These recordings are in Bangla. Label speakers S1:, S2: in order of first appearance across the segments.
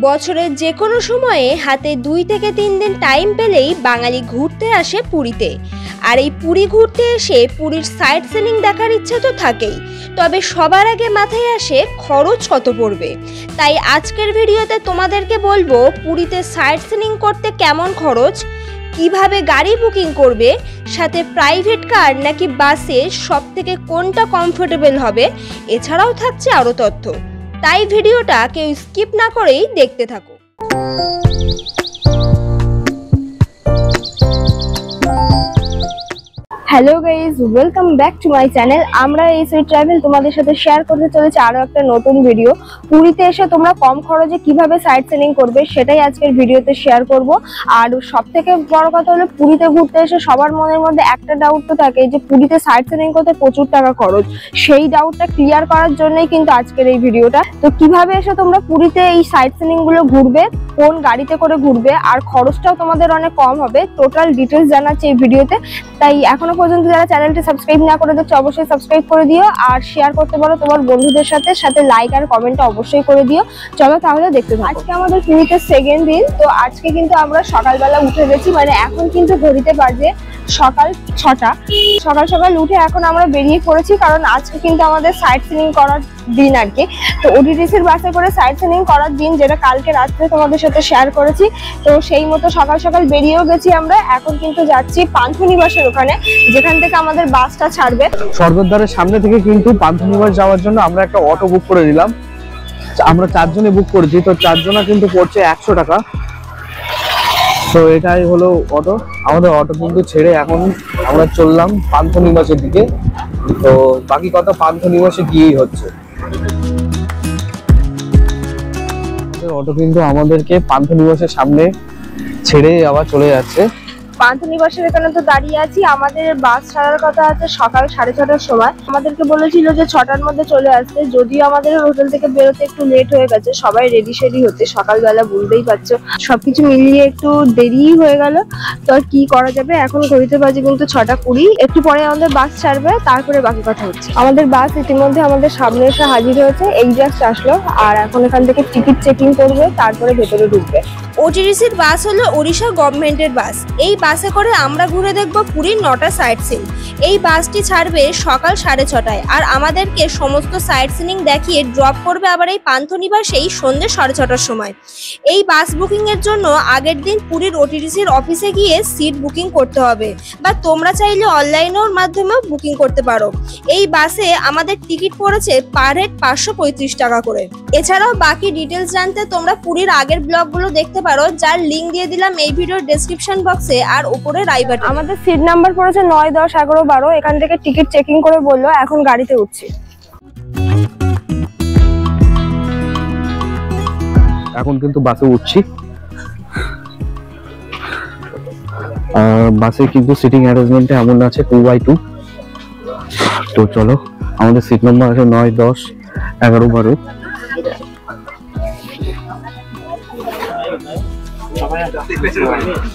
S1: বছরের যে কোনো সময়ে হাতে 2 থেকে 3 দিন টাইম পেলেই বাঙালি ঘুরতে আসে পুরীতে। আর এই পুরী ঘুরতে এসে পুরীর সাইট সিনিং দেখার ইচ্ছা তো থাকেই, তবে সবার আগে মাথায় আসে খরচ কত পড়বে। তাই আজকের ভিডিওতে তোমাদেরকে বলবো পুরীতে সাইট সিনিং করতে কেমন খরচ, কিভাবে গাড়ি বুকিং করবে, সাথে প্রাইভেট কার নাকি বাসে সবথেকে কোনটা কমফোর্টেবল হবে। এছাড়াও থাকছে আরও তথ্য, তাই ভিডিওটা কেউ স্কিপ না করেই দেখতে থাকো। Hello guys, welcome back to my channel. আমরা এসি ট্রাভেল তোমাদের সাথে শেয়ার করতে চলেছি আরও একটা নতুন ভিডিও। পুরীতে এসে তোমরা কম খরচে কিভাবে সাইট সিনিং করবে সেটাই আজকের ভিডিওতে শেয়ার করব। আর সব থেকে বড় কথা হলো পুরীতে ঘুরতে এসে সবার মনের মধ্যে একটা ডাউট তো থাকে যে পুরীতে সাইট সিনিং করতে প্রচুর টাকা খরচ। সেই ডাউটটা ক্লিয়ার করার জন্যই কিন্তু আজকের এই ভিডিওটা। তো কিভাবে এসে তোমরা পুরীতে এই সাইট সিনিং গুলো ঘুরবে, কোন গাড়িতে করে ঘুরবে, আর খরচটাও তোমাদের অনেক কম হবে, টোটাল ডিটেলস জানাচ্ছি এই ভিডিওতে। তাই এখনো পর্যন্ত যারা চ্যানেলটি সাবস্ক্রাইব না করে দেখছো অবশ্যই সাবস্ক্রাইব করে দিও, আর শেয়ার করতে পারো তোমার বন্ধুদের সাথে লাইক আর কমেন্টটা অবশ্যই করে দিও। চলো তাহলে দেখতে থাকো। আজকে আমাদের পুরীতে সেকেন্ড দিন। তো আজকে কিন্তু আমরা সকালবেলা উঠে গেছি, মানে এখন কিন্তু ঘড়িতে বাজে সকাল 6টা। সকাল সকাল উঠে এখন আমরা বেরিয়ে পড়েছি, কারণ আজকে কিন্তু আমাদের সাইট সিনিং করার দিন আর কি। তো ওটিটিসির বাসে করে সাইট সিনিং করার দিন, যেটা কালকে রাত্রে তোমাদের সাথে শেয়ার করেছি। তো সেই মতো সকাল সকাল বেরিয়েও গেছি আমরা। এখন কিন্তু যাচ্ছি পান্থনিবাসের ওখানে, যেখান থেকে আমাদের বাসটা ছাড়বে।
S2: স্বর্গদ্বারের সামনে থেকে কিন্তু পান্থনিবাস যাওয়ার জন্য আমরা একটা অটো বুক করে দিলাম। আমরা 4 জনে বুক করেছি, তো 4 জনা কিন্তু পড়ছে 100 টাকা। তো এটাই হলো অটো। আমাদের অটো কিন্তু ছেড়ে এখন আমরা চললাম পান্থনিবাসের দিকে। তো বাকি কথা পান্থনিবাসে গিয়েই হচ্ছে। অটো কিন্তু আমাদেরকে পান্থনিবাসের সামনে ছেড়ে আবার চলে যাচ্ছে।
S1: পান্থনিবাসের এখানে তো দাঁড়িয়ে আছি। আমাদের বাস ছাড়ার কথা আছে সকাল 6:30টার সময়। আমাদেরকে বলেছিল যে 6টার মধ্যে চলে আসতে, যদিও আমাদের হোটেল থেকে বেরোতে একটু লেট হয়ে গেছে, সবাই রেডি শেডি হতে। সকালবেলা বুঝতেই পারছো সবকিছু মিলিয়ে একটু দেরিই হয়ে গেল। তো আর কি করা যাবে, এখন ঘড়িতে বাজে কিন্তু 6:20। একটু পরে আমাদের বাস ছাড়বে, তারপরে বাকি কথা হচ্ছে। আমাদের বাস ইতিমধ্যে আমাদের সামনে এসে হাজির হয়েছে, এই জাস্ট আসলো। আর এখন এখান থেকে টিকিট চেকিং করবে, তারপরে ভেতরে ঢুকবে। ওটিটিসির বাস হলো ওড়িশা গভর্নমেন্টের বাস। এই বাসে করে আমরা ঘুরে দেখব পুরীর 9টা সাইট সিন। এই বাসটি ছাড়বে সকাল 6:30টায়, আর আমাদেরকে সমস্ত সাইট সিনিং দেখিয়ে ড্রপ করবে আবার এই পান্থনিবাসেই সন্ধ্যে 6:30টার সময়। এই বাস বুকিং এর জন্য আগের দিন পুরীর ওটিটিসির অফিসে গিয়ে সিট বুকিং করতে হবে, বা তোমরা চাইলে অনলাইনের মাধ্যমেও বুকিং করতে পারো। এই বাসে আমাদের টিকিট পড়েছে পার হেড 535 টাকা করে। এছাড়াও বাকি ডিটেলস জানতে তোমরা পুরীর আগের ব্লগগুলো দেখতে পারো, যার লিঙ্ক দিয়ে দিলাম এই ভিডিওর ডেসক্রিপশন বক্সে আর উপরে রাই বাটনে। আমাদের সিট নাম্বার পড়েছে 9, 10, 11, 12। এখান থেকে টিকিট চেকিং করে বললো এখন গাড়িতে উঠছি।
S2: এখন কিন্তু বাসে উঠছি। বাসে কিন্তু সিটিং অ্যারেঞ্জমেন্টে এমন আছে 2x2। তো চলো, আমাদের সিট নাম্বার আছে 9, 10, 11, 12।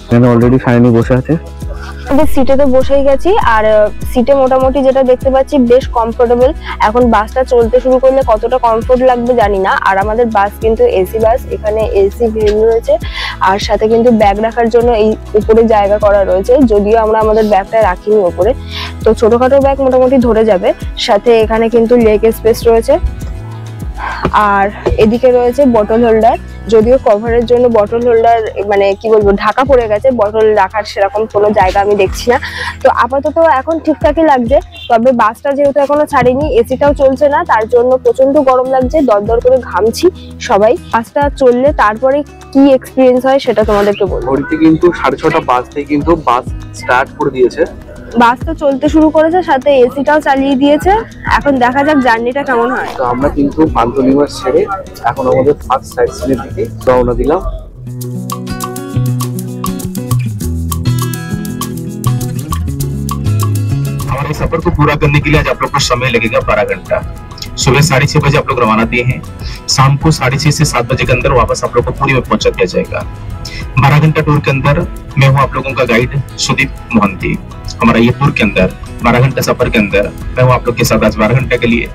S2: এখানে অলরেডি ফাইনালি বসে আছে।
S1: আমাদের সিটে তো বসেই গেছি, আর সিটে মোটামুটি যেটা দেখতে পাচ্ছি বেশ কমফোর্টেবল। এখন বাসটা চলতে শুরু করলে কতটা কমফোর্ট লাগবে জানি না। আর আমাদের বাস কিন্তু এসি বাস, এখানে এসি ভেন্যু রয়েছে, আর সাথে কিন্তু ব্যাগ রাখার জন্য এই উপরে জায়গা করা রয়েছে, যদিও আমরা আমাদের ব্যাগটা রাখিনি উপরে। তো ছোটখাটো ব্যাগ মোটামুটি ধরে যাবে। সাথে এখানে কিন্তু লেগ স্পেস রয়েছে, আর এদিকে রয়েছে বটল হোল্ডার। যদিও কভারের জন্য বটল হোল্ডার মানে কি বলবো ঢাকা পড়ে গেছে, বটল রাখার সেরকম কোনো জায়গা আমি দেখছি না। তো আপাতত এখন ঠিকঠাকই লাগছে। তবে বাসটা যেহেতু এখনো ছাড়িনি, এসিটাও চলছে না, তার জন্য প্রচন্ড গরম লাগছে, দরদর করে ঘামছি সবাই। বাসটা চললে তারপরে কি এক্সপিরিয়েন্স হয় সেটা তোমাদেরকে বলবো।
S2: ঘড়িতে কিন্তু 6:30 বাজতেই কিন্তু বাস স্টার্ট করে দিয়েছে।
S1: বাস তো চলতে শুরু করেছে, সাথে এসিটাও চালিয়ে দিয়েছে। এখন দেখা যাক জার্নিটা কেমন হয়।
S2: তো আমরা কিন্তু পান্থনিবাস ছেড়ে এখন আমাদের ফার্স্ট সাইট সিনের দিকে রওনা দিলাম।
S3: हमारे सफर को पूरा करने के लिए आज आप लोग को समय लगेगा 12 घंटा। सुबह 6:30 बजे आप लोग रवाना दिए हैं। शाम को 6:30 से 7 बजे के अंदर वापस आप लोग को पुरी में पहुंचा दिया जाएगा। 12 घंटा टूर के अंदर मैं हूँ आप लोगों का गाइड सुदीप मोहंती। हमारा ये टूर के अंदर 12 घंटे सफर के अंदर मैं हूँ आप लोग के साथ आज 12 घंटे के लिए,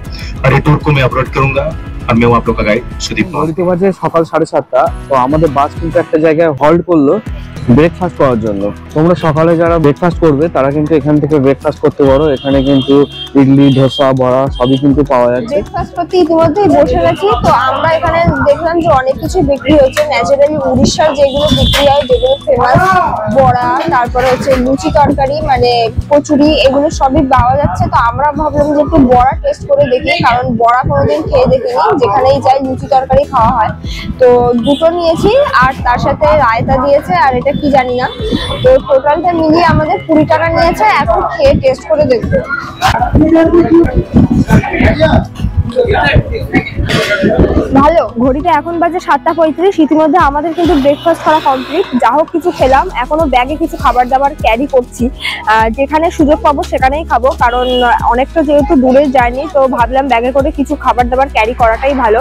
S3: और ये टूर को मैं अपलोड करूंगा और मैं हूं आप लोग का गाइड सुदीप मौर्य।
S2: ঘড়িতে বাজে সকাল 7:30টা। তো আমাদের বাস কিন্তু একটা জায়গায় হল্ট করলো ব্রেকফাস্ট করার জন্য। তোমরা সকালে যারা ব্রেকফাস্ট করবে তারা কিন্তু এখান থেকে ব্রেকফাস্ট করতে পারো। এখানে কিন্তু ইডলি, ধোসা, বড়া সবই কিন্তু পাওয়া যাচ্ছে।
S1: ব্রেকফাস্ট করতে ইতিমধ্যেই বসে গেছি। তো আমরা এখানে দেখলাম যে অনেক কিছু বিক্রি হচ্ছে, ন্যাচারালি উড়িষ্যার যেগুলো বিক্রি হয়, যেগুলো ফেমাস, বড়া, তারপরে হচ্ছে লুচি তরকারি, মানে কচুরি, এগুলো সবই পাওয়া যাচ্ছে। তো আমরা ভাবলাম যে একটু বড়া টেস্ট করে দেখি, কারণ বড়া কোনোদিন খেয়ে দেখিনি, যেখানেই যাই লুচি তরকারি খাওয়া হয়। তো দুটো নিয়েছি, আর তার সাথে রায়তা দিয়েছে, আর এটা কি জানি না। তো টোটালটা মিলিয়ে আমাদের 20 টাকা নিয়েছে। এখন খেয়ে টেস্ট করে দেখবো। ভালো। ঘড়িতে এখন বাজে 7:35। ইতিমধ্যে আমাদের কিন্তু ব্রেকফাস্ট করা কমপ্লিট। যা হোক কিছু খেলাম, এখনো ব্যাগে কিছু খাবার দাবার ক্যারি করছি। যেখানে সুযোগ পাবো সেখানেই খাবো, কারণ অনেকটা যেহেতু দূরের জার্নি, তো ভাবলাম ব্যাগে করে কিছু খাবার দাবার ক্যারি করাটাই ভালো।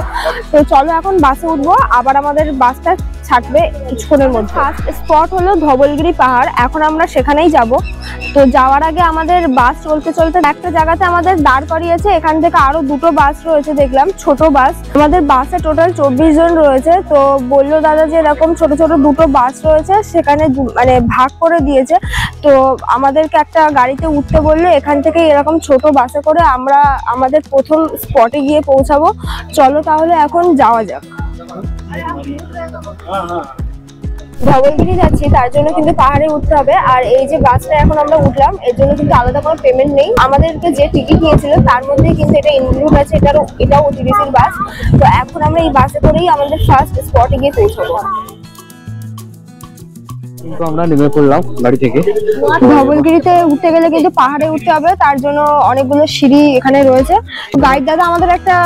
S1: তো চলো এখন বাসে উঠবো, আবার আমাদের বাসটা ছাড়বে কিছুক্ষণের মধ্যে। ফার্স্ট স্পট হলো ধবলগিরি পাহাড়, এখন আমরা সেখানেই যাব। তো যাওয়ার আগে আমাদের বাস চলতে চলতে একটা জায়গাতে আমাদের দাঁড় করিয়েছে। এখান থেকে আরো দুটো বাস রয়েছে, দেখলাম ছোট বাস। আমাদের বাসে টোটাল 24 জন রয়েছে। তো বললো দাদা যে এরকম ছোট ছোট দুটো বাস রয়েছে, সেখানে মানে ভাগ করে দিয়েছে। তো আমাদেরকে একটা গাড়িতে উঠতে বললো, এখান থেকে এরকম ছোট বাসে করে আমরা আমাদের প্রথম স্পটে গিয়ে পৌঁছাবো। চলো তাহলে এখন যাওয়া যাক। ধবলগিরি যাচ্ছি, তার জন্য কিন্তু পাহাড়ে উঠতে হবে। আর এই যে বাসটা এখন আমরা উঠলাম, এর জন্য কিন্তু আলাদা কোনো পেমেন্ট নেই। আমাদেরকে যে টিকিট নিয়েছিল তার মধ্যে কিন্তু এটা ইনক্লুড আছে, এটাও OTDCর বাস। তো এখন আমরা এই বাসে করেই আমাদের ফার্স্ট স্পটে গিয়ে পৌঁছাবো।
S2: কিন্তু আমরা নেমে পড়লাম গাড়ি থেকে।
S1: ধবলগিরিতে উঠতে গেলে কিন্তু পাহাড়ে উঠতে হবে, তার জন্য অনেকগুলো সিঁড়ি এখানে রয়েছে। গাইড দাদা আমাদের একটা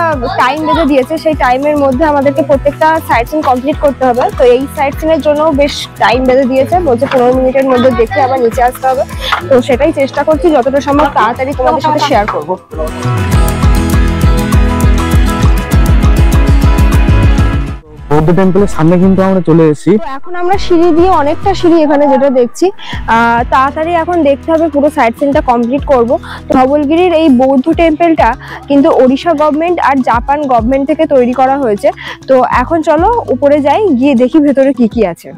S1: টাইম বেঁধে দিয়েছে, সেই টাইমের মধ্যে আমাদেরকে প্রত্যেকটা সাইট সিন কমপ্লিট করতে হবে। তো এই সাইট সিনের জন্য বেশ টাইম বেঁধে দিয়েছে, বলছে 15 মিনিটের মধ্যে দেখে আবার নিচে আসতে হবে। তো সেটাই চেষ্টা করছি যতটা সম্ভব তাড়াতাড়ি তোমাদের সাথে শেয়ার করবো।
S2: বৌদ্ধ টেম্পলের সামনে কিন্তু আমরা চলে এসেছি।
S1: তো এখন আমরা সিঁড়ি দিয়ে, অনেকটা সিঁড়ি এখানে যেটা দেখছি, তাড়াতাড়ি এখন দেখতে হবে, পুরো সাইট সিনটা কমপ্লিট করব। তো ধবলগিরির এই বৌদ্ধ টেম্পলটা কিন্তু ওড়িশা গভর্নমেন্ট আর জাপান গভর্নমেন্ট থেকে তৈরি করা হয়েছে। তো এখন চলো উপরে যাই, গিয়ে দেখি ভেতরে কি কি আছে।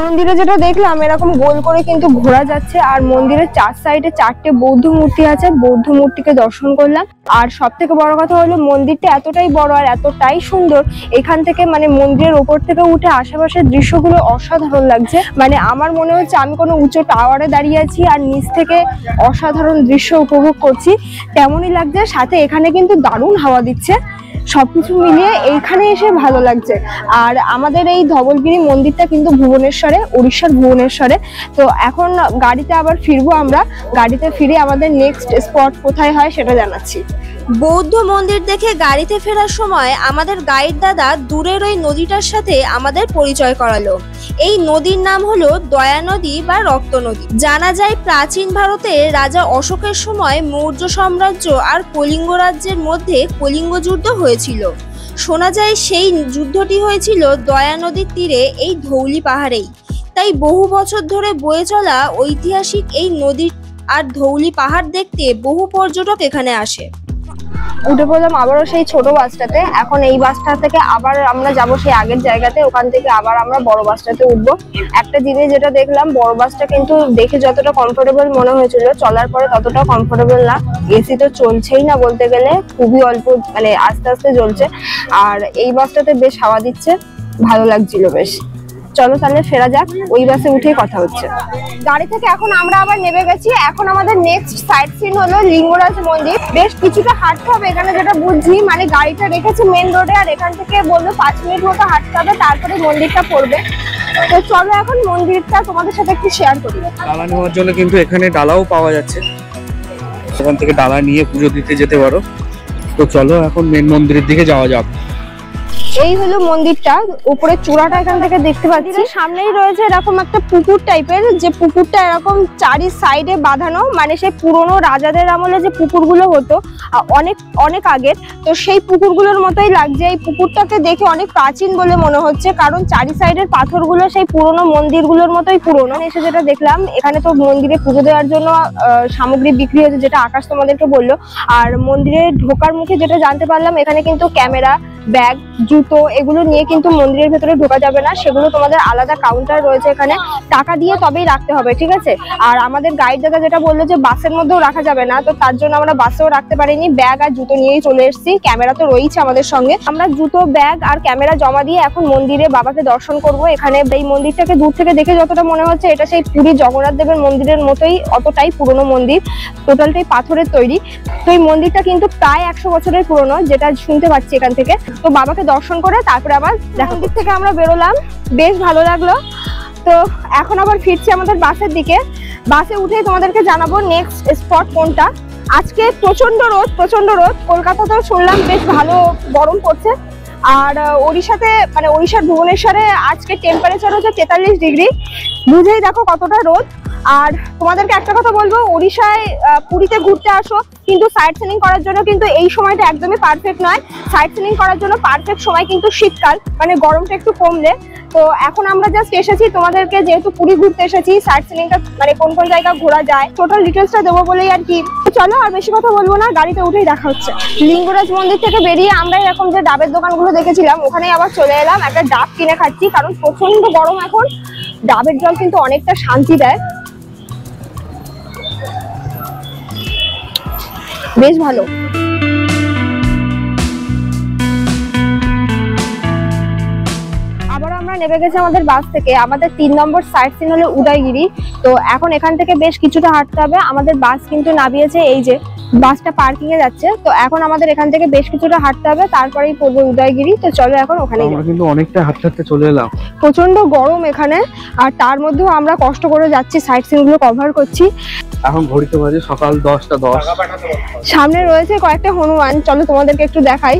S1: মন্দিরে যেটা দেখলাম এরকম গোল করে কিন্তু ঘোরা যাচ্ছে, আর মন্দিরের 4 সাইডে 4টে বৌদ্ধ মূর্তি আছে। বৌদ্ধ মূর্তিকে দর্শন করলাম। আর সব থেকে বড় কথা হলো মন্দিরটা এতটাই বড় আর এতটাই সুন্দর, এখান থেকে মানে মন্দিরের ওপর থেকে উঠে আশেপাশের দৃশ্যগুলো অসাধারণ লাগছে। মানে আমার মনে হচ্ছে আমি কোনো উঁচু টাওয়ারে দাঁড়িয়ে আছি আর নিচ থেকে অসাধারণ দৃশ্য উপভোগ করছি, তেমনই লাগছে। সাথে এখানে কিন্তু দারুণ হাওয়া দিচ্ছে। সবকিছু মিলিয়ে এইখানে এসে ভালো লাগছে। আর আমাদের এই ধবলগিরি মন্দিরটা কিন্তু ভুবনেশ্বরে, উড়িষ্যার ভুবনেশ্বরে। তো এখন গাড়িতে আবার ফিরবো আমরা। গাড়িতে ফিরে আমাদের নেক্সট স্পট কোথায় হয় সেটা জানাচ্ছি।
S4: বৌদ্ধ মন্দির দেখে গাড়িতে ফেরার সময় আমাদের গাইড দাদা দূরের ওই নদীটার সাথে আমাদের পরিচয় করালো। এই নদীর নাম হলো দয়া নদী বা রক্ত নদী। জানা যায় প্রাচীন ভারতে রাজা অশোকের সময় মৌর্য সাম্রাজ্য আর কলিঙ্গ রাজ্যের মধ্যে কলিঙ্গ যুদ্ধ হয়েছিল। শোনা যায় সেই যুদ্ধটি হয়েছিল দয়া নদীর তীরে এই ধৌলি পাহাড়েই। তাই বহু বছর ধরে বয়ে চলা ঐতিহাসিক এই নদী আর ধৌলি পাহাড় দেখতে বহু পর্যটক এখানে আসে।
S1: উঠে পড়লাম আবারও সেই ছোট বাসটাতে। এখন এই বাসটা থেকে আবার আমরা যাব সেই আগের জায়গাতে, ওখান থেকে আবার আমরা বড় বাসটাতে উঠবো। একটা জিনিস যেটা দেখলাম, বড় বাসটা কিন্তু দেখে যতটা কমফোর্টেবল মনে হয়েছিল, চলার পরে ততটা কমফোর্টেবল না। এসি তো চলছেই না বলতে গেলে, খুবই অল্প, মানে আস্তে আস্তে চলছে। আর এই বাসটাতে বেশ হাওয়া দিচ্ছে, ভালো লাগছিল বেশ। চলো তাহলে ফেরা যাক, ওই বাসে উঠেই কথা হচ্ছে। গাড়ি থেকে এখন আমরা আবার নেমে গেছি। এখন আমাদের নেক্সট সাইট সিন হলো লিঙ্গরাজ মন্দির। বেশ কিছুটা হাঁটতে হবে এখানে, যেটা বুঝছি। মানে গাড়িটা রেখেছে মেন রোডে, আর এখান থেকে বললো 5 মিনিট মতো হাঁটতে হবে, তারপরে মন্দিরটা পড়বে। তো চলো এখন মন্দিরটা তোমাদের সাথে একটু শেয়ার করি।
S2: ডালা নেওয়ার জন্য কিন্তু এখানে ডালাও পাওয়া যাচ্ছে, এখান থেকে ডালা নিয়ে পুজো দিতে যেতে পারো। তো চলো এখন মেন মন্দিরের দিকে যাওয়া যাক।
S1: এই হলো মন্দিরটা, উপরে চূড়াটা এখান থেকে দেখতে পাচ্ছি। সামনেই রয়েছে এরকম একটা পুকুর টাইপের, যে পুকুরটা এরকম চারি সাইডে বাঁধানো, মানে সেই পুরনো রাজাদের আমলে যে পুকুরগুলো হতো অনেক অনেক আগের, তো সেই পুকুরগুলোর মতোই লাগছে। এই পুকুরটাকে দেখে অনেক প্রাচীন বলে মনে হচ্ছে, কারণ চারি সাইডের পাথরগুলো সেই পুরনো মন্দিরগুলোর মতোই পুরনো। এসে যেটা দেখলাম, এখানে তো মন্দিরে পুজো দেওয়ার জন্য সামগ্রী বিক্রি হচ্ছে, যেটা আকাশ তোমাদেরকে বললো। আর মন্দিরে ঢোকার মুখে যেটা জানতে পারলাম, এখানে কিন্তু ক্যামেরা, ব্যাগ, জুতো এগুলো নিয়ে কিন্তু মন্দিরের ভেতরে ঢোকা যাবে না, সেগুলো তোমাদের আলাদা কাউন্টার রয়েছে এখানে, টাকা দিয়ে তবেই রাখতে হবে, ঠিক আছে। আর আমাদের গাইড দাদা যেটা বললো যে বাসের মধ্যেও রাখা যাবে না, তো তার জন্য আমরা বাসেও রাখতে পারিনি, ব্যাগ আর জুতো নিয়েই চলে এসেছি। ক্যামেরা তো রয়েছে আমাদের সঙ্গে। আমরা জুতো, ব্যাগ আর ক্যামেরা জমা দিয়ে এখন মন্দিরে বাবাকে দর্শন করব। এখানে এই মন্দিরটাকে দূর থেকে দেখে যতটা মনে হচ্ছে, এটা সেই পুরী জগন্নাথ দেবের মন্দিরের মতোই, অতটাই পুরনো মন্দির, টোটালটাই পাথরের তৈরি। তো এই মন্দিরটা কিন্তু প্রায় 100 বছরের পুরনো, যেটা শুনতে পাচ্ছি এখান থেকে। তো বাবাকে দর্শন করে তারপরে আবার মন্দির থেকে আমরা বেরোলাম, বেশ ভালো লাগলো। তো এখন আবার ফিরছি আমাদের বাসের দিকে। বাসে উঠেই তোমাদেরকে জানাবো নেক্সট স্পট কোনটা। আজকে প্রচন্ড রোদ, প্রচন্ড রোদ। কলকাতাতেও শুনলাম বেশ ভালো গরম পড়ছে। আর ওড়িশাতে, মানে ওড়িশার ভুবনেশ্বরে আজকে টেম্পারেচার হচ্ছে 43 ডিগ্রি। বুঝেই দেখো কতটা রোদ। আর তোমাদেরকে একটা কথা বলবো, ওড়িশায় পুরীতে ঘুরতে আসো, কিন্তু সাইট সিনিং করার জন্য কিন্তু এই সময়টা একদমই পারফেক্ট নয়। সাইট সিনিং করার জন্য পারফেক্ট সময় কিন্তু শীতকাল, মানে গরমটা একটু কমলে। তো এখন আমরা জাস্ট এসেছি তোমাদেরকে, যেহেতু পুরী ঘুরতে এসেছি, সাইট সিনিংটা মানে কোন কোন জায়গা ঘোরা যায় টোটাল ডিটেলসটা দেবো বলেই আর কি। চলো আর বেশি কথা বলবো না, গাড়িতে উঠেই দেখা হচ্ছে। লিঙ্গরাজ মন্দির থেকে বেরিয়ে আমরা এরকম যে ডাবের দোকানগুলো দেখেছিলাম, ওখানেই আবার চলে এলাম। একটা ডাব কিনে খাচ্ছি, কারণ প্রচন্ড গরম এখন। ডাবের জল কিন্তু অনেকটা শান্তি দেয়, বেশ ভালো। আবার আমরা নেমে গেছি আমাদের বাস থেকে। আমাদের 3 নম্বর সাইট সিন হলো উদয়গিরি। তো এখন এখান থেকে বেশ কিছুটা হাঁটতে হবে। আমাদের বাস কিন্তু নামিয়েছে, এই যে বাসটা পার্কিং এ যাচ্ছে। তো এখন আমাদের এখান থেকে বেশ কিছুটা হাঁটতে হবে, তারপরেই পড়বে উদয়গিরি। তো চলো এখন ওখানে।
S2: আমরা কিন্তু অনেকটা হাঁটতে হাঁটতে চলে এলাম।
S1: প্রচন্ড গরম এখানে, আর তার মধ্যেও আমরা কষ্ট করে যাচ্ছি, সাইট সিন গুলো কভার করছি।
S2: এখন ঘড়িতে বাজে সকাল 10টা 10।
S1: সামনে রয়েছে কয়েকটা হনুমান, চলো তোমাদেরকে একটু দেখাই।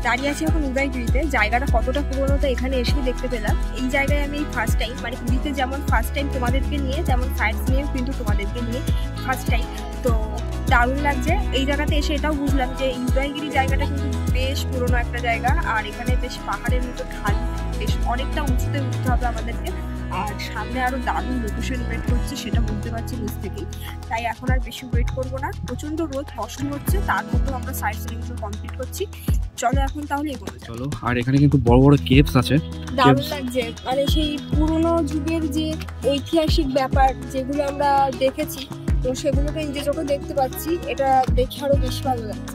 S1: দাঁড়িয়ে আছি এখন উদয়গিরিতে। জায়গাটা কতটা পুরনো তো এখানে এসেই দেখতে পেলাম। এই জায়গায় আমি ফার্স্ট টাইম, মানে পুরীতে যেমন ফার্স্ট টাইম তোমাদেরকে নিয়ে, যেমন সাইট সিনেও কিন্তু তোমাদেরকে নিয়ে ফার্স্ট টাইম। তো দারুণ লাগছে এই জায়গাতে এসে। এটাও বুঝলাম যে উদয়গিরি জায়গাটা কিন্তু বেশ পুরনো একটা জায়গা, আর এখানে বেশ পাহাড়ের মতো ঢাল, বেশ অনেকটা উঁচুতে উঠতে হবে আমাদেরকে। আর সামনে আরো দারুণ লোকেশন ওয়েট করছে, সেটা বুঝতে পারছি নিজ থেকেই। তাই এখন আর বেশি ওয়েট করবো না। প্রচন্ড রোদ, কষ্ট হচ্ছে, তার মধ্যেও আমরা সাইট সিনগুলো কমপ্লিট করছি। চলো এখন তাহলে এগোনো যাক।
S2: চলো। আর এখানে কিন্তু বড় বড় কেভস আছে,
S1: দারুণ লাগছে। মানে সেই পুরনো যুগের যে ঐতিহাসিক ব্যাপার যেগুলো আমরা দেখেছি, তো সেগুলোকে নিজে চোখে দেখতে পাচ্ছি, এটা দেখে আরো বেশি ভালো লাগছে।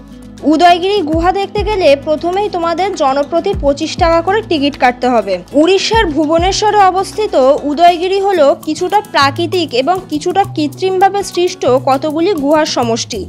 S4: উদয়গিরি গুহা দেখতে গেলে প্রথমেই তোমাদের জনপ্রতি 25 টাকা করে টিকিট কাটতে হবে। উড়িষ্যার ভুবনেশ্বরে অবস্থিত উদয়গিরি হলো কিছুটা প্রাকৃতিক এবং কিছুটা কৃত্রিমভাবে সৃষ্ট কতগুলি গুহার সমষ্টি,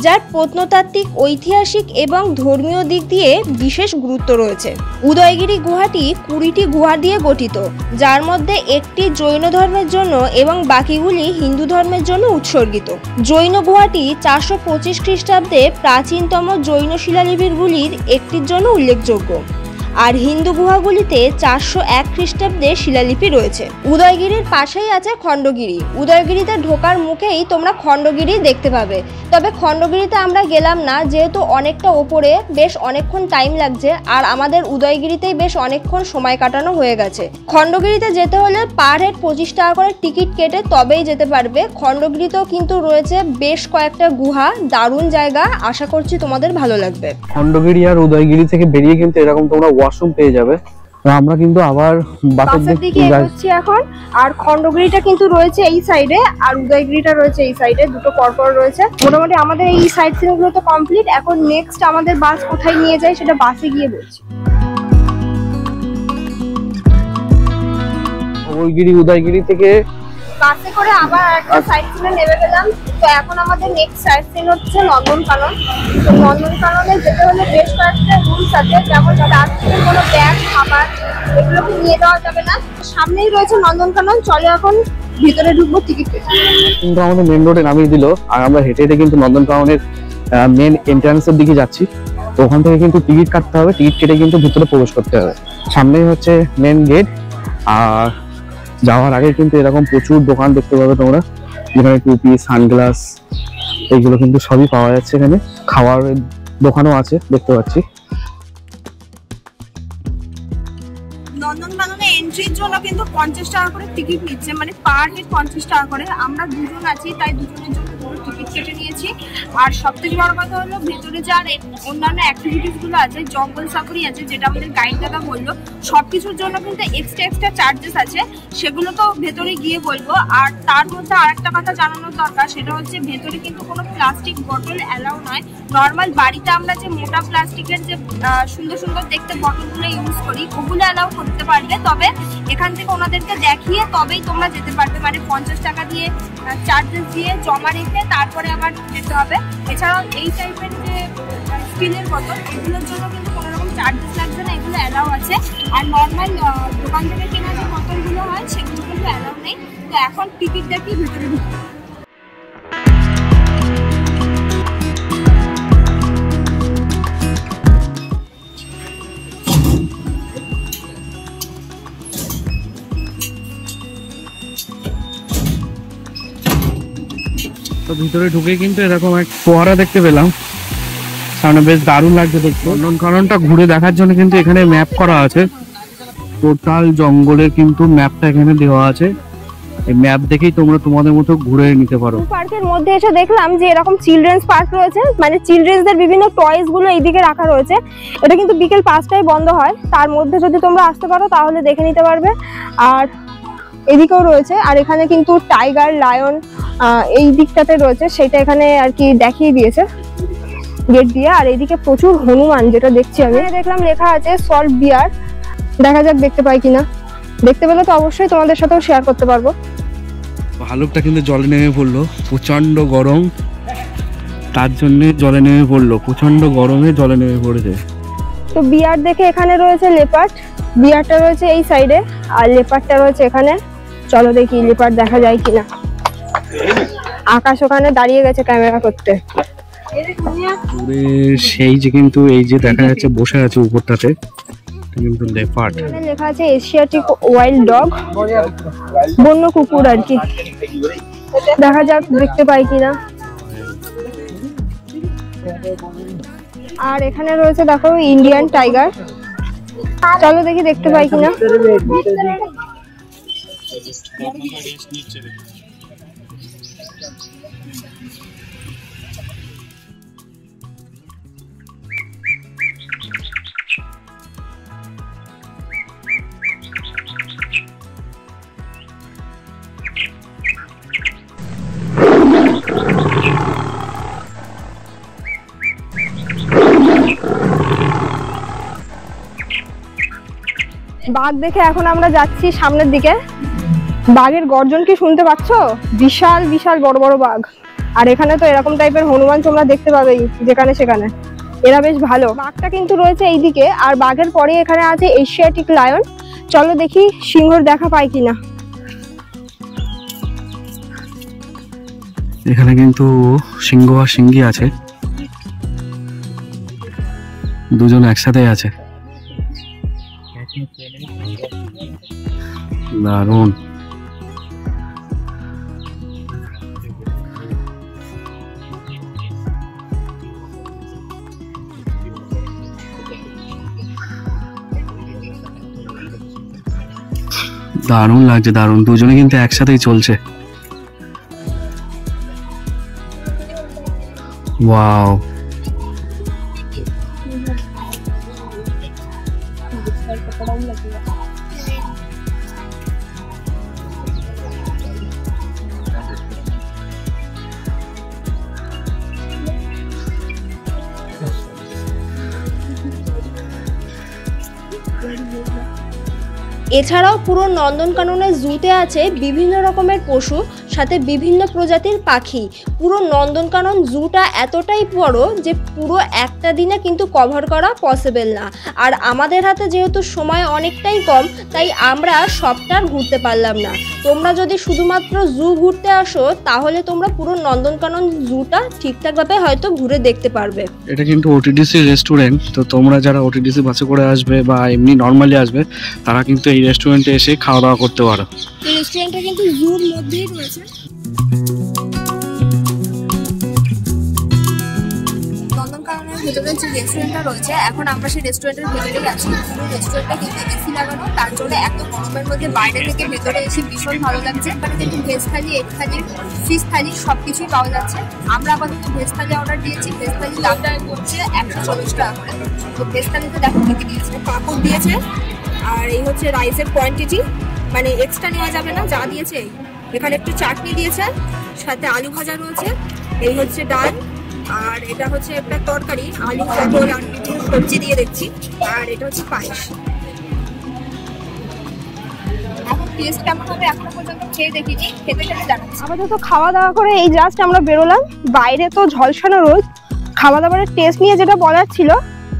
S4: যার প্রত্নতাত্ত্বিক, ঐতিহাসিক এবং ধর্মীয় দিক দিয়ে বিশেষ গুরুত্ব রয়েছে। উদয়গিরি গুহাটি 20টি গুহা দিয়ে গঠিত, যার মধ্যে একটি জৈন ধর্মের জন্য এবং বাকিগুলি হিন্দু ধর্মের জন্য উৎসর্গিত। জৈন গুহাটি 425 খ্রিস্টাব্দে প্রাচীনতম জৈন শিলালিপিগুলির একটির জন্য উল্লেখযোগ্য, আর হিন্দু গুহাগুলিতে 401 খ্রিস্টাব্দের শিলালিপি রয়েছে। উদয়গিরির পাশেই আছে খণ্ডগিরি। উদয়গিরিতে ঢোকার মুখেই তোমরা খণ্ডগিরি দেখতে পাবে। তবে খণ্ডগিরিতে আমরা গেলাম না, যেহেতু অনেকটা ওপরে, বেশ অনেকক্ষণ টাইম লাগছে, আর আমাদের উদয়গিরিতেই বেশ অনেকক্ষণ সময় কাটানো হয়ে গেছে। খণ্ডগিরিতে যেতে হলে পার হেড 25 টাকা করে টিকিট কেটে তবেই যেতে পারবে। খণ্ডগিরিতেও কিন্তু রয়েছে বেশ কয়েকটা গুহা, দারুণ জায়গা, আশা করছি তোমাদের ভালো লাগবে।
S2: খণ্ডগিরি আর উদয়গিরি থেকে বেরিয়ে কিন্তু এরকম তোমরা ওয়াশরুম পেয়ে যাবে। আমরা কিন্তু আবার
S1: বাসের দিকে এগোচ্ছি এখন। আর খণ্ডগিরিটা কিন্তু রয়েছে এই সাইডে, আর উদয়গিরিটা রয়েছে এই সাইডে, দুটো পরপর রয়েছে। মোটামুটি আমাদের এই সাইড সিনগুলো তো কমপ্লিট। এখন নেক্সট আমাদের বাস কোথায় নিয়ে যায় সেটা বাসে গিয়ে বলছি।
S2: উদয়গিরি থেকে
S1: বাসে করে আবার একটা সাইড সিনে নেমে গেলাম। তো এখন আমাদের নেক্সট সাইড সিন হচ্ছে নন্দনকানন। তো নন্দনকাননে যেতে হলে বেশ কয়েকটা রুলস আছে, যেমন তার থেকে কোনো ব্যাগ, খাবার এগুলোকে নিয়ে যাওয়া যাবে না। সামনেই রয়েছে নন্দনকানন, চলে এখন ভিতরে ঢুকবো টিকিট কেটে।
S2: কিন্তু আমাদের মেন রোডে নামিয়ে দিল, আর আমরা হেঁটে হেঁটে কিন্তু নন্দনকাননের মেন এন্ট্রান্সের দিকে যাচ্ছি। তো ওখান থেকে কিন্তু টিকিট কাটতে হবে, টিকিট কেটে কিন্তু ভিতরে প্রবেশ করতে হবে। সামনেই হচ্ছে মেন গেট। আর যাওয়ার আগে কিন্তু এরকম প্রচুর দোকান দেখতে পাবে তোমরা, যেখানে টুপি, সানগ্লাস এইগুলো কিন্তু সবই পাওয়া যাচ্ছে। এখানে খাওয়ার দোকানও আছে দেখতে পাচ্ছি।
S1: নন্দনকাননে এন্ট্রির জন্য কিন্তু 50 টাকা করে টিকিট নিচ্ছে, মানে পার হেড 50 টাকা করে। আমরা দুজন আছি, তাই দুজনের জন্য পুরো টিকিট কেটে নিয়েছি। আর সব থেকে বড় কথা হলো ভেতরে যার অন্যান্য অ্যাক্টিভিটিস গুলো আছে, জঙ্গল সাফারি আছে যেটা আমাদের গাইড দাদা বললো, সবকিছুর জন্য কিন্তু এক্সট্রা চার্জেস আছে, সেগুলো তো ভেতরে গিয়ে বলবো। আর তার মধ্যে আরেকটা কথা জানানোর দরকার, সেটা হচ্ছে ভেতরে কিন্তু কোনো প্লাস্টিক বোতল অ্যালাউ নয়। নর্মাল বাড়িতে আমরা যে মোটা প্লাস্টিকের যে সুন্দর সুন্দর দেখতে বোতলগুলো ইউজ করি, ওগুলো অ্যালাউ করতে পারবে, তবে এখান থেকে ওনাদেরকে দেখিয়ে তবেই তোমরা যেতে পারবে। মানে 50 টাকা দিয়ে চার্জেস দিয়ে জমা রেখে তারপরে আবার যেতে হবে। এছাড়াও এই টাইপের যে স্টিলের বোতল, এগুলোর জন্য কিন্তু কোনো রকম চার্জেস লাগবে না, এগুলো অ্যালাউ আছে। আর নর্মাল দোকান থেকে কেনা যে বোতলগুলো হয় সেগুলো কিন্তু অ্যালাউ নেই। তো এখন টিকিট দেখিয়ে ভিতরে ঢুকতে।
S2: তো ভিতরে ঢুকে কিন্তু এরকম এক ফোয়ারা দেখতে পেলাম, সামনে বেশ দারুণ লাগছে দেখতে। নন্দনকাননটা ঘুরে দেখার জন্য কিন্তু এখানে ম্যাপ করা আছে, টোটাল জঙ্গলের কিন্তু ম্যাপটা এখানে দেওয়া আছে। এই ম্যাপ দেখেই তোমরা তোমাদের মতো ঘুরে নিতে পারো।
S1: পার্কের মধ্যে এসে দেখলাম যে এরকম চিলড্রেন্স পার্ক রয়েছে, মানে চিলড্রেন্সদের বিভিন্ন টয়েস গুলো এইদিকে রাখা রয়েছে। এটা কিন্তু বিকেল 5টায় বন্ধ হয়, তার মধ্যে যদি তোমরা আসতে পারো তাহলে দেখে নিতে পারবে। আর এদিকেও রয়েছে, আর এখানে কিন্তু টাইগার, লায়ন এই দিকটাতে রয়েছে, সেটা এখানে আর কি দেখিয়ে দিয়েছে গেট দিয়ে। আর এইদিকে প্রচুর হনুমান, যেটা দেখছি আমি। দেখলাম লেখা আছে সল্ট বিয়ার, দেখা যাক দেখতে পাই কিনা। দেখতে পেলে তো অবশ্যই তোমাদের সাথেও শেয়ার করতে পারবো।
S2: ভালুকটা কিন্তু জলে নেমে পড়লো, প্রচন্ড গরম, তার জন্য জলে নেমে পড়লো, প্রচন্ড গরমে জলে নেমে পড়েছে।
S1: তো বিয়ার দেখে এখানে রয়েছে লেপার্ড, বিয়ারটা রয়েছে এই সাইডে আর লেপার্ডটা রয়েছে এখানে। চলো দেখি লেপার্ড দেখা যায় কিনা। আকাশ ওখানে দাঁড়িয়ে গেছে ক্যামেরা করতে।
S2: সেই যে কিন্তু এই যে দেখা যাচ্ছে বসে আছে উপরটাতে, কিন্তু লেপার্ড।
S1: লেখা আছে এশিয়াটিক ওয়াইল্ড ডগ, বন্য কুকুর আর কি। দেখা যাক দেখতে পাই কিনা। আর এখানে রয়েছে দেখো ইন্ডিয়ান টাইগার, চলো দেখি দেখতে পাই কিনা। বাঘ দেখে এখন আমরা যাচ্ছি সামনের দিকে। বাঘের গর্জন কি শুনতে পাচ্ছ? বিশাল বিশাল বড় বড় বাঘ। আর এখানে তো এরকম টাইপের হনুমান তোমরা দেখতে পাবেই যেখানে সেখানে, এরা বেশ ভালো। বাঘটা কিন্তু রয়েছে এইদিকে, আর বাঘের পরে এখানে আছে এশিয়াটিক লায়ন। চলো দেখি সিংহর দেখা পাই কিনা।
S2: এখানে কিন্তু সিংহ আর সিংহী আছে, দুজন একসাথে আছে, দারুণ। দারুণ লাগছে, দারুণ। দুজনে কিন্তু একসাথেই চলছে। ওয়াও,
S4: এছাড়াও পুরো নন্দনকাননের জুতে আছে বিভিন্ন রকমের পশু, সাথে বিভিন্ন প্রজাতির পাখি। পুরো নন্দনকানন জুটা এতটাই বড় যে পুরো একটা দিনে কিন্তু কভার করা পসিবল না। আর আমাদের হাতে যেহেতু সময় অনেকটাই কম, তাই আমরা সবটা ঘুরতে পারলাম না। তোমরা যদি শুধুমাত্র জু ঘুরতে আসো তাহলে তোমরা পুরো নন্দনকানন জুটা ঠিকঠাকভাবে হয়তো ঘুরে দেখতে পারবে।
S2: এটা কিন্তু ওটিডিসি রেস্টুরেন্ট, তো তোমরা যারা ওটিডিসি বাসে করে আসবে বা এমনি নর্মালি আসবে তারা কিন্তু এই রেস্টুরেন্টে এসে খাওয়া দাওয়া করতে পারো।
S4: এই রেস্টুরেন্টটা কিন্তু জুর মধ্যেই রয়েছে। নন্দনকাননের ভেতরে যে রেস্টুরেন্টটা রয়েছে, এখন আমরা সেই রেস্টুরেন্টের ভেতরেই আছি। পুরো রেস্টুরেন্টটা কিন্তু এসি লাগানো, তার জন্য এত গরমের মধ্যে বাইরে থেকে ভেতরে এসে ভীষণ ভালো লাগছে। এখানে কিন্তু ভেজ থালি, এগ থালি, ফিশ থালি সবকিছুই পাওয়া যাচ্ছে। আমরা আপাতত ভেজ থালি অর্ডার দিয়েছি। ভেজ থালির দামটা হচ্ছে 140 টাকা করে। তো ভেজ থালিতে দেখো কি দিয়েছে, পাঁপড় দিয়েছে, আর এই হচ্ছে রাইসের কোয়ান্টিটি, মানে এক্সট্রা নেওয়া যাবে না, যা দিয়েছে। এখানে একটু চাটনি দিয়েছে, সাথে আলু ভাজা রয়েছে, এই হচ্ছে ডাল, আর এটা হচ্ছে একটা তরকারি, আলু পটল আর সবজি দিয়ে দেখছি, আর এটা হচ্ছে পায়েস। এখন টেস্ট কেমন হবে এখনো পর্যন্ত খেয়ে দেখিনি, খেতে খেতে জানাচ্ছি।
S1: আপাতত খাওয়া দাওয়া করে এই জাস্ট আমরা বেরোলাম। বাইরে তো ঝলসানো রোদ। খাওয়া দাওয়ার টেস্ট নিয়ে যেটা বলার ছিল,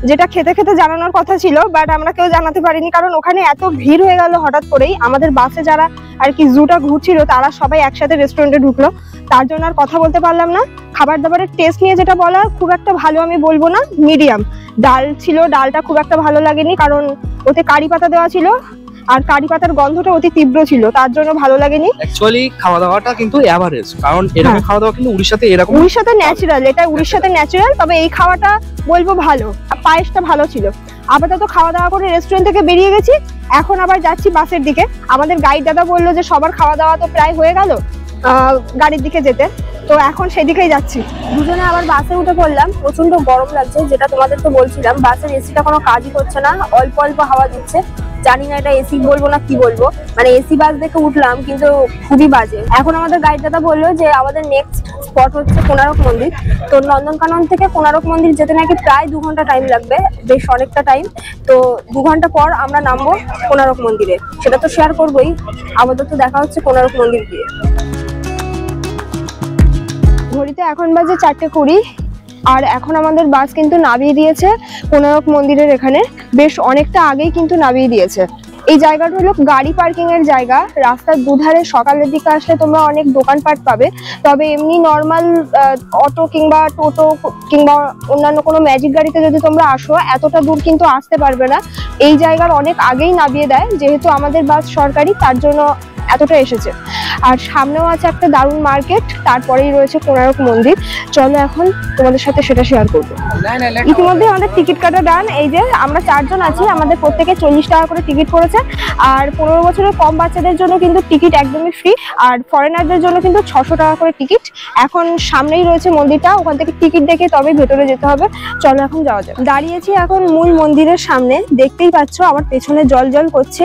S1: যেটা খেতে খেতে জানানোর কথা ছিল, বাট আমরা কেউ জানাতে পারিনি, কারণ ওখানে এত ভিড় হয়ে গেল হঠাৎ করেই। আমাদের বাসে যারা আর কি জুটা ঘুরছিল তারা সবাই একসাথে রেস্টুরেন্টে ঢুকলো, তার জন্য আর কথা বলতে পারলাম না। খাবার দাবারের টেস্ট নিয়ে যেটা বলার, খুব একটা ভালো আমি বলবো না, মিডিয়াম। ডাল ছিল, ডালটা খুব একটা ভালো লাগেনি, কারণ ওতে কারি পাতা দেওয়া ছিল আর কারি পাতার গন্ধটা অতি তীব্র ছিল, তার জন্য ভালো লাগেনি।
S2: অ্যাকচুয়ালি খাওয়া দাওয়াটা কিন্তু এভারেজ, কারণ এরকম খাওয়া দাওয়া কিন্তু উড়িষ্যাতে এরকম,
S1: উড়িষ্যাতে ন্যাচারাল, এটা উড়িষ্যাতে ন্যাচারাল, তবে এই খাওয়াটা বলবো ভালো। পায়েসটা ভালো ছিল। আপাতত খাওয়া দাওয়া করে রেস্টুরেন্ট থেকে বেরিয়ে গেছি, এখন আবার যাচ্ছি বাসের দিকে। আমাদের গাইড দাদা বললো যে সবার খাওয়া দাওয়া তো প্রায় হয়ে গেল গাড়ির দিকে যেতে, তো এখন সেদিকেই যাচ্ছি। দুজনে আবার বাসে উঠে পড়লাম। প্রচন্ড গরম লাগছে, যেটা তোমাদেরকে বলছিলাম, বাসের এসিটা কোনো কাজই করছে না, অল্প অল্প হাওয়া দিচ্ছে। জানি না এটা এসি বলবো না কি বলবো, মানে এসি বাস দেখে উঠলাম কিন্তু খুবই বাজে। এখন আমাদের গাইড দাদা বললো যে আমাদের নেক্সট স্পট হচ্ছে কোণারক মন্দির। তো নন্দনকানন থেকে কোণারক মন্দির যেতে নাকি প্রায় 2 ঘন্টা টাইম লাগবে, বেশ অনেকটা টাইম। তো 2 ঘন্টা পর আমরা নামবো কোণারক মন্দিরে, সেটা তো শেয়ার করবোই। আপাতত দেখা হচ্ছে কোণারক মন্দির গিয়ে। ঘড়িতে এখন বাজে 4:20, আর এখন আমাদের বাস কিন্তু নামিয়ে দিয়েছে কোণারক মন্দিরের এখানে, বেশ অনেকটা আগেই কিন্তু নামিয়ে দিয়েছে। এই জায়গাটা হলো গাড়ি পার্কিং এর জায়গা। রাস্তার দুধারে সকালের দিকে আসলে তোমরা অনেক দোকানপাট পাবে, তবে এমনি নর্মাল অটো কিংবা টোটো কিংবা অন্যান্য কোনো ম্যাজিক গাড়িতে যদি তোমরা আসো এতটা দূর কিন্তু আসতে পারবে না। এই জায়গার অনেক আগেই নামিয়ে দেয়, যেহেতু আমাদের বাস সরকারি তার জন্য এতটা এসেছে। আর সামনেও আছে একটা দারুণ মার্কেট, তারপরেই রয়েছে কোণারক মন্দির। চলো এখন তোমাদের সাথে সেটা শেয়ার করবো। ইতিমধ্যে আমাদের টিকিট কাটা ডান। এই যে আমরা 4 জন আছি, আমাদের প্রত্যেকে 40 টাকা করে টিকিট পড়েছে। আর 15 বছরের কম বাচ্চাদের জন্য কিন্তু টিকিট একদমই ফ্রি, আর ফরেনারদের জন্য কিন্তু 600 টাকা করে টিকিট। এখন সামনেই রয়েছে মন্দিরটা, ওখান থেকে টিকিট দেখে তবে ভেতরে যেতে হবে। চলো এখন যাওয়া যাক। দাঁড়িয়েছি এখন মূল মন্দিরের সামনে, দেখতেই পাচ্ছ আমার পেছনে জল জল করছে।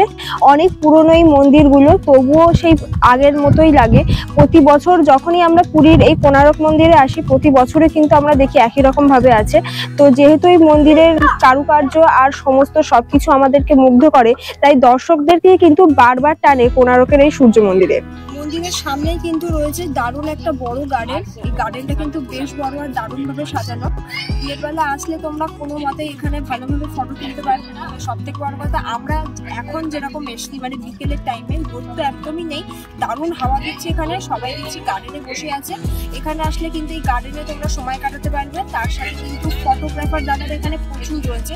S1: অনেক পুরনো এই মন্দিরগুলো, তবুও সেই আগের মতোই লাগে। প্রতি বছর যখনই আমরা পুরীর এই কোণারক মন্দিরে আসি, প্রতি বছরে কিন্তু আমরা দেখি একই রকম ভাবে আছে। তো যেহেতু এই মন্দিরের কারুকার্য আর সমস্ত সবকিছু আমাদেরকে মুগ্ধ করে, তাই দর্শকদেরকে কিন্তু বারবার টানে কোণারকের এই সূর্য মন্দিরে। মন্দিরের সামনেই কিন্তু রয়েছে দারুণ একটা বড় গার্ডেন। এই গার্ডেনটা কিন্তু বেশ বড় আর দারুণ ভাবে সাজানো। বিয়ের বেলা আসলে তোমরা কোনো মতে এখানে ভালোভাবে ফটো তুলতে পারবে না। সব থেকে বড় কথা, আমরা এখন যেরকম এসছি মানে বিকেলের টাইমে, রোদ তো একদমই নেই, দারুণ হাওয়া দিচ্ছে এখানে, সবাই দেখছি গার্ডেনে বসে আছে। এখানে আসলে কিন্তু এই গার্ডেনে তোমরা সময় কাটাতে পারবে। তার সাথে কিন্তু ফটোগ্রাফার দাদারা এখানে প্রচুর রয়েছে,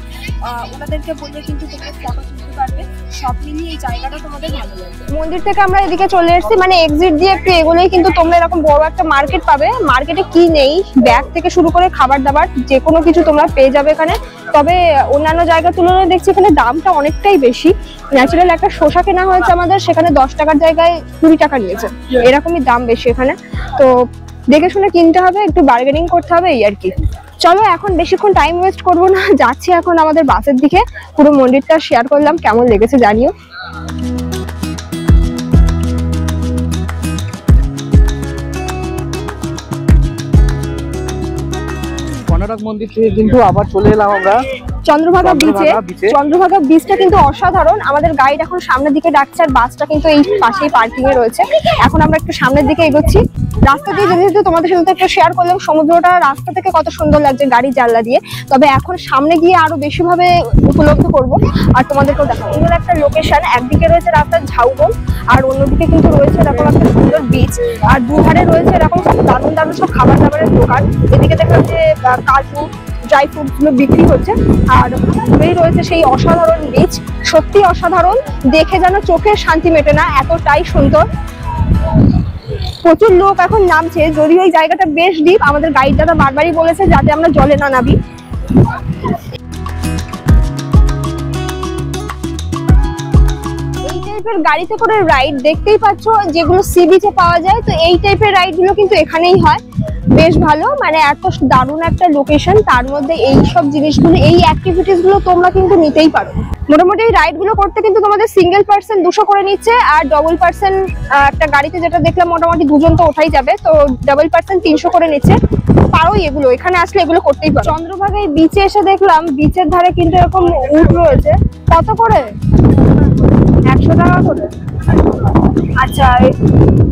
S1: ওনাদেরকে বললে কিন্তু তোমরা ফটো তুলতে পারবে। সব মিলিয়ে এই জায়গাটা তোমাদের ভালো লাগবে। মন্দির থেকে আমরা এদিকে চলে এসেছি, মানে এক্সিট দিয়ে একটু এগোলেই কিন্তু তোমরা এরকম বড় একটা মার্কেট পাবে। মার্কেটে কি নেই, ব্যাগ থেকে শুরু করে খাবার দাবার যে কোনো কিছু তোমরা পেয়ে যাবে এখানে। তবে অন্যান্য জায়গার তুলনায় দেখছি এখানে দামটা অনেকটাই বেশি। ন্যাচারাল একটা শসা কেনা হয়েছে আমাদের, সেখানে 10 টাকার জায়গায় 20 টাকা নিয়েছে, এরকমই দাম বেশি এখানে। তো দেখে শুনে কিনতে হবে, একটু বার্গেনিং করতে হবে, এই আর কি। চলো এখন বেশিক্ষণ টাইম ওয়েস্ট করবো না, যাচ্ছি এখন আমাদের বাসের দিকে। পুরো মন্দিরটা শেয়ার করলাম, কেমন লেগেছে জানিও।
S2: কোণারক মন্দির থেকে কিন্তু আবার চলে এলাম আমরা
S1: চন্দ্রভাগা বিচে।
S2: চন্দ্রভাগা beach-এ।
S1: চন্দ্রভাগা বিচটা কিন্তু অসাধারণ। আমাদের গাইড এখন সামনের দিকে ডাকছে আর বাসটা কিন্তু এই পাশেই পার্কিং এ রয়েছে। এখন আমরা একটু সামনের দিকে এগোচ্ছি। রাস্তা দিয়ে যেতে যেতে তোমাদের সাথে একটু শেয়ার করলাম সমুদ্রটা রাস্তা থেকে কত সুন্দর লাগছে গাড়ির জানলা দিয়ে। তবে এখন সামনে গিয়ে আরো বেশি ভাবে উপলব্ধ করব আর তোমাদেরকেও দেখাবো। সুন্দর একটা লোকেশন, একদিকে রয়েছে রাস্তার ঝাউবন আর অন্যদিকে কিন্তু রয়েছে এরকম একটা সুন্দর বিচ আর দুধারে রয়েছে এরকম দারুণ দারুণ সব খাবার দাবারের দোকান। এদিকে দেখলাম যে কাজু ড্রাই ফ্রুট গুলো বিক্রি হচ্ছে আর দূরেই রয়েছে সেই অসাধারণ বিচ। সত্যি অসাধারণ, দেখে যেন চোখের শান্তি মেটে না, এতটাই সুন্দর। প্রচুর লোক এখন নামছে, যদিও এই জায়গাটা বেশ ডিপ। আমাদের গাইড দাদা বারবারই বলেছে যাতে আমরা জলে না নামি। এই টাইপের গাড়িতে করে রাইড দেখতেই পাচ্ছ যেগুলো সি বিচে পাওয়া যায়, তো এই টাইপের রাইড গুলো কিন্তু এখানেই হয়। বেশ ভালো, মানে এত দারুণ একটা লোকেশন, তার মধ্যে এই সব জিনিসগুলো, এই অ্যাক্টিভিটিস গুলো তোমরা কিন্তু নিতেই পারো। মোটামুটি এই রাইড গুলো করতে কিন্তু তোমাদের সিঙ্গেল পার্সন 200 করে নিচ্ছে আর ডবল পার্সন একটা গাড়িতে যেটা দেখলাম মোটামুটি দুজন তো ওঠাই যাবে, তো ডবল পার্সন 300 করে নিচ্ছে। পারো এগুলো, এখানে আসলে এগুলো করতেই পারো। চন্দ্রভাগায় বিচে এসে দেখলাম বিচের ধারে কিন্তু এরকম উট রয়েছে। কত করে? 100 টাকা করে। আচ্ছা,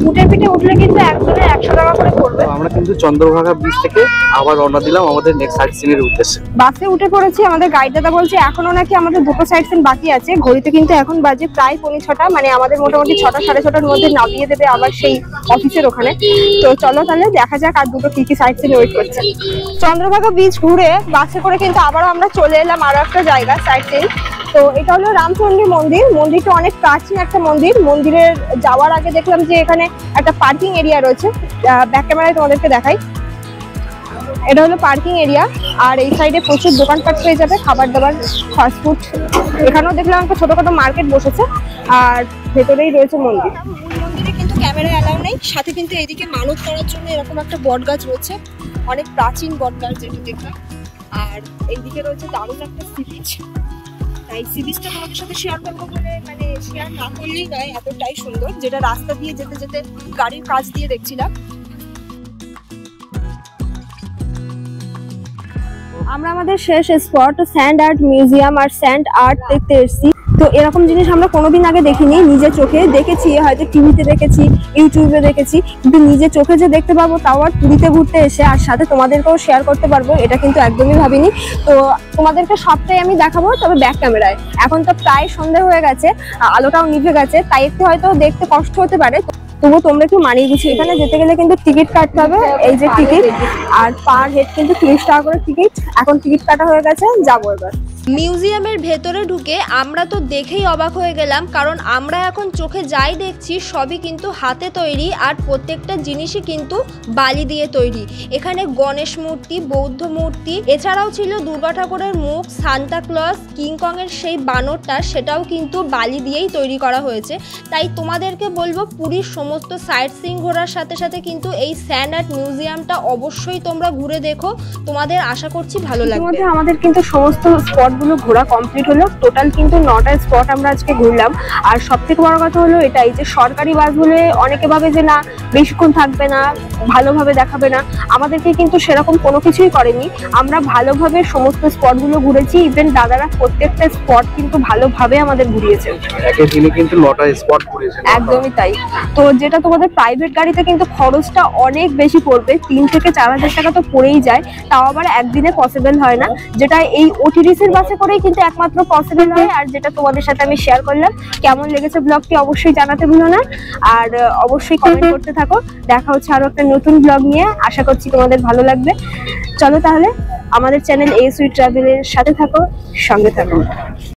S1: উটের পিঠে উঠলে কিন্তু একজনের 100 টাকা করে পড়বে।
S2: তো আমরা কিন্তু চন্দ্রভাগা বিচ থেকে আবার রওনা দিলাম আমাদের নেক্সট সাইট সিনের উদ্দেশ্যে।
S1: বাসে উঠে পড়েছি। আমাদের গাইড দাদা বলছে এখনো নাকি আমাদের দুটো সাইড সিন বাকি আছে। ঘড়িতে কিন্তু এখন বাজে প্রায় 6:45, মানে আমাদের মোটামুটি 6টা 6:30-র মধ্যে নামিয়ে দেবে আবার সেই অফিসের ওখানে। তো চলো তাহলে দেখা যাক আর দুটো কি কি সাইড সিন ওয়েট করছে। চন্দ্রভাগা বিচ ঘুরে বাসে করে কিন্তু আবারও আমরা চলে এলাম আরো একটা জায়গা সাইড সিন। তো এটা হলো রামচন্ডী মন্দির। মন্দিরটা অনেক প্রাচীন একটা মন্দির। মন্দিরের যাওয়ার আগে দেখলাম যে এখানে একটা পার্কিং এরিয়া রয়েছে, ব্যাক ক্যামেরায় তোমাদেরকে দেখাই। এটা হলো পার্কিং এরিয়া আর এই সাইডে প্রচুর দোকানপাট পেয়ে যাবে, খাবার দাবার, ফাস্টফুড। এখানেও দেখলাম একটা ছোটখাটো মার্কেট বসেছে আর ভেতরেই রয়েছে মন্দির। মন্দিরে কিন্তু ক্যামেরা অ্যালাউ নেই, সাথে কিন্তু এদিকে মানত করার জন্য এরকম একটা বট গাছ রয়েছে, অনেক প্রাচীন বট গাছ যেটা দেখলাম। আর এইদিকে রয়েছে দারুণ একটা সি বিচ। তাই সি বিচটা তোমাদের সাথে শেয়ার করবো বলে, মানে শেয়ার না করলেই নয়, এতটাই সুন্দর, যেটা রাস্তা দিয়ে যেতে যেতে গাড়ির কাছ দিয়ে দেখছিলাম। আমরা আমাদের শেষ স্পট স্যান্ড আর্ট মিউজিয়াম আর স্যান্ড আর্ট দেখতে এসেছি। তো এরকম জিনিস আমরা কোনোদিন আগে দেখিনি, নিজের চোখে দেখেছি, হয়তো টিভিতে দেখেছি, ইউটিউবে দেখেছি, কিন্তু নিজের চোখে যে দেখতে পাবো তাও আর পুরীতে ঘুরতে এসে আর সাথে তোমাদেরকেও শেয়ার করতে পারবো, এটা কিন্তু একদমই ভাবিনি। তো তোমাদেরকে সবটাই আমি দেখাবো, তবে ব্যাক ক্যামেরায়। এখন তো প্রায় সন্ধ্যা হয়ে গেছে, আলোটাও নিভে গেছে, তাই একটু হয়তো দেখতে কষ্ট হতে পারে, তবু তোমরা একটু মানিয়ে গুছিয়ে। এখানে যেতে গেলে কিন্তু টিকিট কাটতে হবে, এই যে টিকিট, আর পার হেড কিন্তু 30 টাকা করে টিকিট। এখন টিকিট কাটা হয়ে গেছে, যাবো এবার।
S4: মিউজিয়ামের ভেতরে ঢুকে আমরা তো দেখেই অবাক হয়ে গেলাম, কারণ আমরা এখন চোখে যাই দেখছি সবই কিন্তু হাতে তৈরি আর প্রত্যেকটা জিনিসই কিন্তু বালি দিয়ে তৈরি। এখানে গণেশ মূর্তি, বৌদ্ধ মূর্তি, এছাড়াও ছিল দুর্গা ঠাকুরের মুখ, সান্তা ক্লজ, কিংকং এর সেই বানরটা, সেটাও কিন্তু বালি দিয়েই তৈরি করা হয়েছে। তাই তোমাদেরকে বলবো পুরীর সমস্ত সাইট সিইং ঘোরার সাথে সাথে কিন্তু এই স্যান্ড আর্ট মিউজিয়ামটা অবশ্যই তোমরা ঘুরে দেখো, তোমাদের আশা করছি ভালো লাগবে।
S1: আমাদের কিন্তু সমস্ত স্পট গুলো ঘোরা কমপ্লিট হলো। টোটাল কিন্তু 9টা স্পট আমরা আজকে ঘুরলাম। আর সব থেকে বড় কথা হলো এটাই যে সরকারি বাস বলে অনেকে ভাবে যে না বেশিক্ষণ থাকবে না, ভালোভাবে দেখাবে না, আমাদেরকে কিন্তু সেরকম কোনো কিছুই করেনি। আমরা ভালোভাবে সমস্ত স্পট গুলো ঘুরেছি। ইভেন দাদারা প্রত্যেকটা স্পট কিন্তু ভালোভাবে আমাদের ঘুরিয়েছে।
S2: একই দিনে কিন্তু 9টা স্পট ঘুরেছে।
S1: একদমই তাই। তো যেটা তোমাদের প্রাইভেট গাড়িতে কিন্তু খরচটা অনেক বেশি পড়বে, 3 থেকে 4,000 টাকা তো পড়েই যায়, তাও আবার একদিনে পসিবল হয় না, যেটা এই ওটিডিসির বাসে করেই কিন্তু একমাত্র পসিবল হয়। আর যেটা তোমাদের সাথে আমি শেয়ার করলাম, কেমন লেগেছে ব্লগটি অবশ্যই জানাতে ভুলো না, আর অবশ্যই কমেন্ট করতে থাকো। দেখা হচ্ছে আরো একটা নতুন ব্লগ নিয়ে, আশা করছি তোমাদের ভালো লাগবে। চলো তাহলে আমাদের চ্যানেল এ সুইট ট্রাভেলের সাথে থাকো, সঙ্গে থাকো।